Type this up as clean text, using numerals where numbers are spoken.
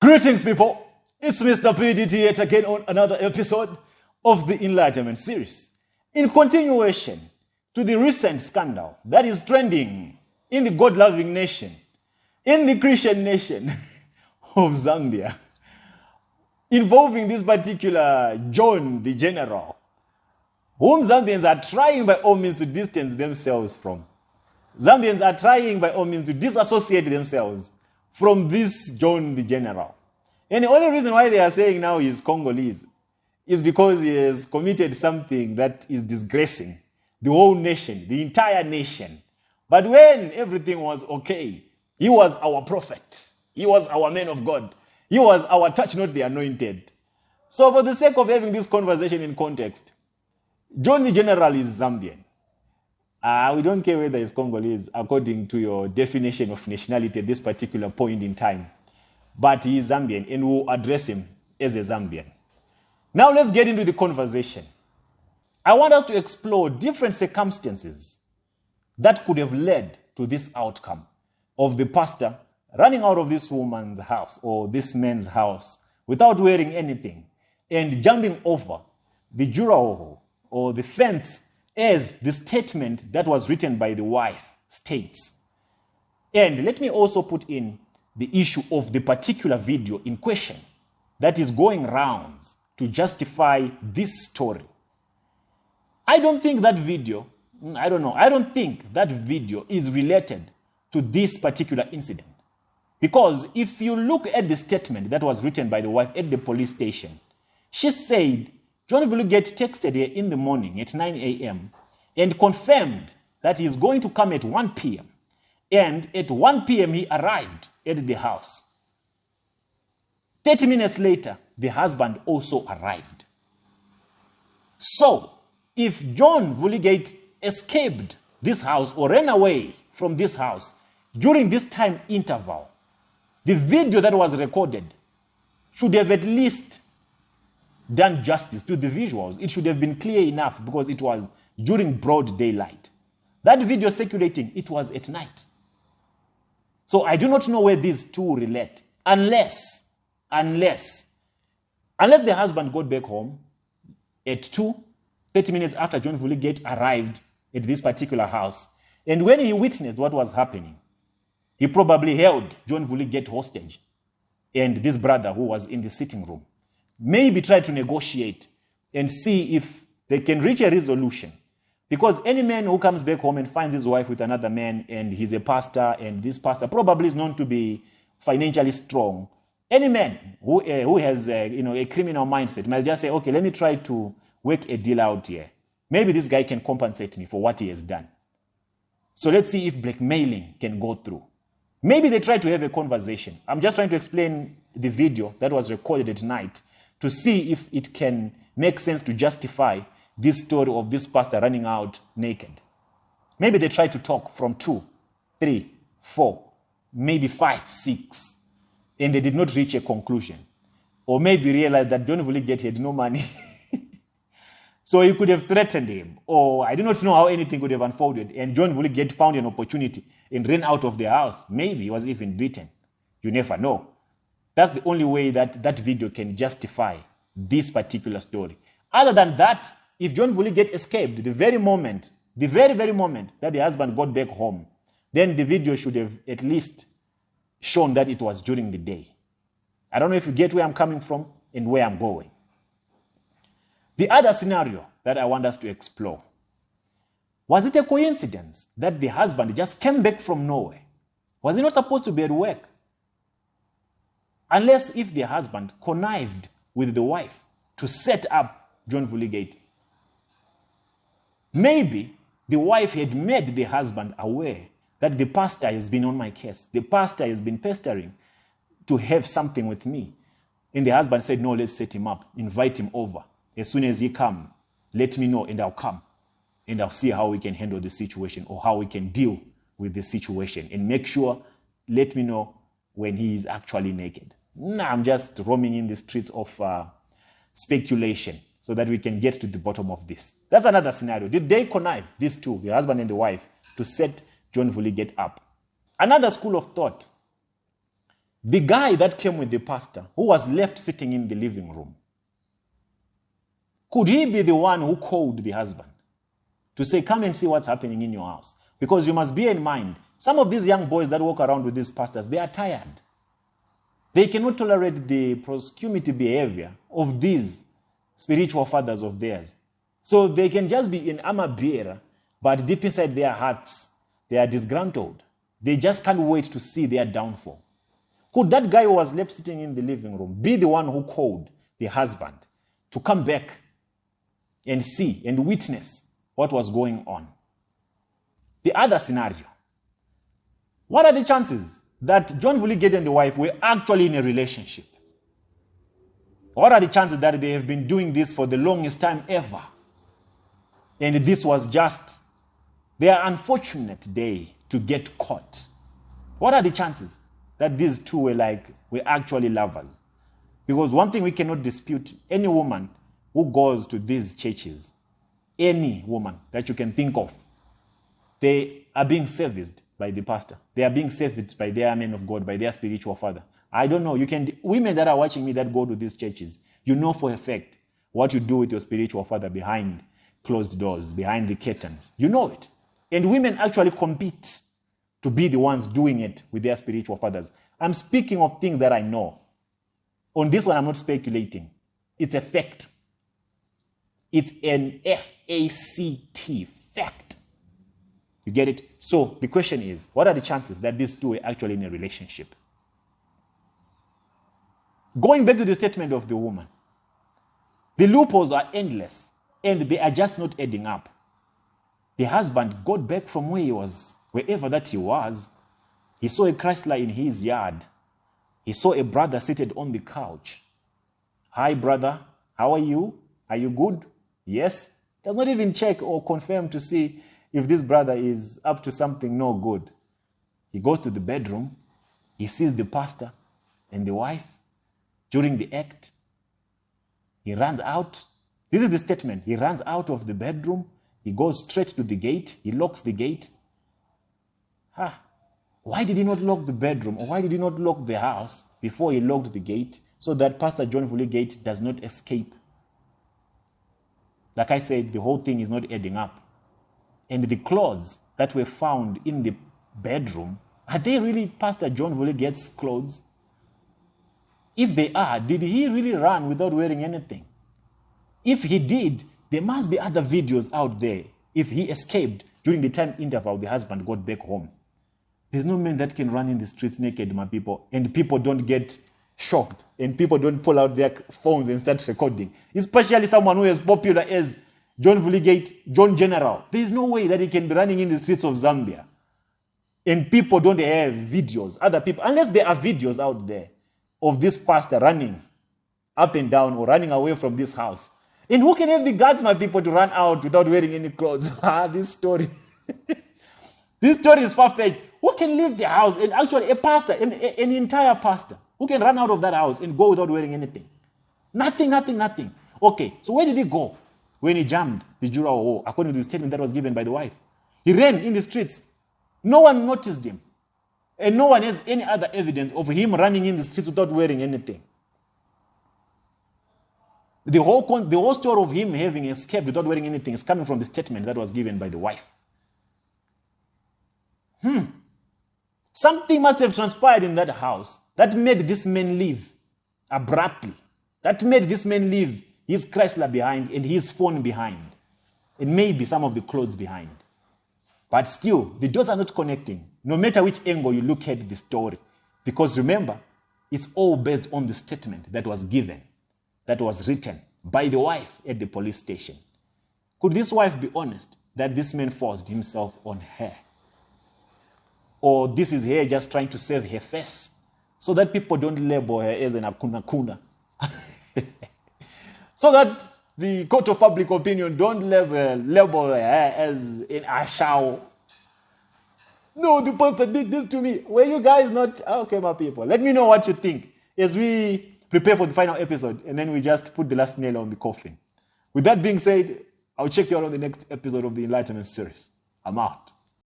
Greetings, people. It's Mr. PDT yet again on another episode of the Enlightenment series. In continuation to the recent scandal that is trending in the God-loving nation, in the Christian nation of Zambia, involving this particular John the General, whom Zambians are trying by all means to distance themselves from. Zambians are trying by all means to disassociate themselves from this John the General. And the only reason why they are saying now he's Congolese is because he has committed something that is disgracing the whole nation, the entire nation. But when everything was okay, he was our prophet. He was our man of God. He was our touch not the anointed. So for the sake of having this conversation in context, John the General is Zambian. We don't care whether he's Congolese according to your definition of nationality at this particular point in time. But he is Zambian and we'll address him as a Zambian. Now let's get into the conversation. I want us to explore different circumstances that could have led to this outcome of the pastor running out of this woman's house or this man's house without wearing anything and jumping over the juraho or the fence as the statement that was written by the wife states. And let me also put in the issue of the particular video in question that is going rounds to justify this story. I don't think that video is related to this particular incident. Because if you look at the statement that was written by the wife at the police station, she said John Vulugate texted her in the morning at 9 a.m. and confirmed that he is going to come at 1 p.m. And at 1 p.m. he arrived at the house. 30 minutes later, the husband also arrived. So, if John Vulugate escaped this house or ran away from this house during this time interval, the video that was recorded should have at least done justice to the visuals. It should have been clear enough because it was during broad daylight. That video circulating, it was at night. So I do not know where these two relate, unless the husband got back home at 30 minutes after John Vulugate arrived at this particular house. And when he witnessed what was happening, he probably held John Vulugate hostage and this brother who was in the sitting room. Maybe try to negotiate and see if they can reach a resolution. Because any man who comes back home and finds his wife with another man and he's a pastor and this pastor probably is known to be financially strong, any man who has a criminal mindset might just say, okay, let me try to work a deal out here. Maybe this guy can compensate me for what he has done. So let's see if blackmailing can go through. Maybe they try to have a conversation. I'm just trying to explain the video that was recorded at night to see if it can make sense to justify this story of this pastor running out naked. Maybe they try to talk from 2, 3, 4, maybe 5, 6, and they did not reach a conclusion. Or maybe realize that John Vulugate had no money. So he could have threatened him. Or I do not know how anything could have unfolded. And John Vulugate found an opportunity and ran out of the house. Maybe he was even beaten. You never know. That's the only way that that video can justify this particular story. Other than that, if John Vulugate escaped the very moment that the husband got back home, then the video should have at least shown that it was during the day. I don't know if you get where I'm coming from and where I'm going. The other scenario that I want us to explore, was it a coincidence that the husband just came back from nowhere? Was he not supposed to be at work? Unless if the husband connived with the wife to set up John Vulugate. Maybe the wife had made the husband aware that the pastor has been on my case. The pastor has been pestering to have something with me. And the husband said, no, let's set him up, invite him over. As soon as he comes, let me know and I'll come. And I'll see how we can handle the situation or how we can deal with the situation. And make sure, let me know when he is actually naked. I'm just roaming in the streets of speculation so that we can get to the bottom of this. That's another scenario. Did they connive, these two, the husband and the wife, to set John Vulugate up? Another school of thought The guy that came with the pastor, who was left sitting in the living room, could he be the one who called the husband to say, come and see what's happening in your house? Because you must bear in mind, some of these young boys that walk around with these pastors, they are tired. They cannot tolerate the promiscuity behavior of these spiritual fathers of theirs. So they can just be in armor bearer, but deep inside their hearts, they are disgruntled. They just can't wait to see their downfall. Could that guy who was left sitting in the living room be the one who called the husband to come back and see and witness what was going on? The other scenario. What are the chances that John Vulligate and the wife were actually in a relationship? What are the chances that they have been doing this for the longest time ever? And this was just their unfortunate day to get caught. What are the chances that these two were actually lovers? Because one thing we cannot dispute, any woman who goes to these churches, any woman that you can think of, they are being serviced by the pastor. They are being serviced by their men of God, by their spiritual father. I don't know. Women that are watching me that go to these churches, you know for a fact what you do with your spiritual father behind closed doors, behind the curtains. You know it. And women actually compete to be the ones doing it with their spiritual fathers. I'm speaking of things that I know. On this one, I'm not speculating. It's a fact. It's an F-A-C-T, fact. You get it? So the question is, what are the chances that these two are actually in a relationship? Going back to the statement of the woman, the loopholes are endless, and they are just not adding up. The husband got back from where he was, wherever that he was. He saw a Chrysler in his yard. He saw a brother seated on the couch. Hi, brother. How are you? Are you good? Yes. Does not even check or confirm to see if this brother is up to something no good. He goes to the bedroom. He sees the pastor and the wife during the act. He runs out. This is the statement. He runs out of the bedroom. He goes straight to the gate. He locks the gate. Why did he not lock the bedroom, or why did he not lock the house before he locked the gate so that Pastor John Vulligate does not escape? Like I said, the whole thing is not adding up. And the clothes that were found in the bedroom, are they really Pastor John Vulligate's clothes? If they are, did he really run without wearing anything? If he did, there must be other videos out there. If he escaped during the time interval the husband got back home. There's no man that can run in the streets naked, my people, and people don't get shocked, and people don't pull out their phones and start recording. Especially someone who is popular as John Vulligate, John General. There is no way that he can be running in the streets of Zambia. And people don't have videos, other people, unless there are videos out there of this pastor running up and down or running away from this house. And who can have the guts, my people, to run out without wearing any clothes? This story. This story is far-fetched. Who can leave the house and actually a pastor, an entire pastor, who can run out of that house and go without wearing anything? Nothing. Okay, so where did he go when he jammed the Jura War, according to the statement that was given by the wife? He ran in the streets. No one noticed him. And no one has any other evidence of him running in the streets without wearing anything. The whole story of him having escaped without wearing anything is coming from the statement that was given by the wife. Something must have transpired in that house that made this man leave abruptly. That made this man leave his Chrysler behind and his phone behind. And maybe some of the clothes behind. But still, the dots are not connecting, no matter which angle you look at the story. Because remember, it's all based on the statement that was given, that was written by the wife at the police station. Could this wife be honest that this man forced himself on her? Or this is her just trying to save her face so that people don't label her as an akuna. So that the court of public opinion don't label her as an ashao. No, the pastor did this to me. Were you guys not? Okay, my people. Let me know what you think as we prepare for the final episode, and then we just put the last nail on the coffin. With that being said, I'll check you out on the next episode of the Enlightenment series. I'm out.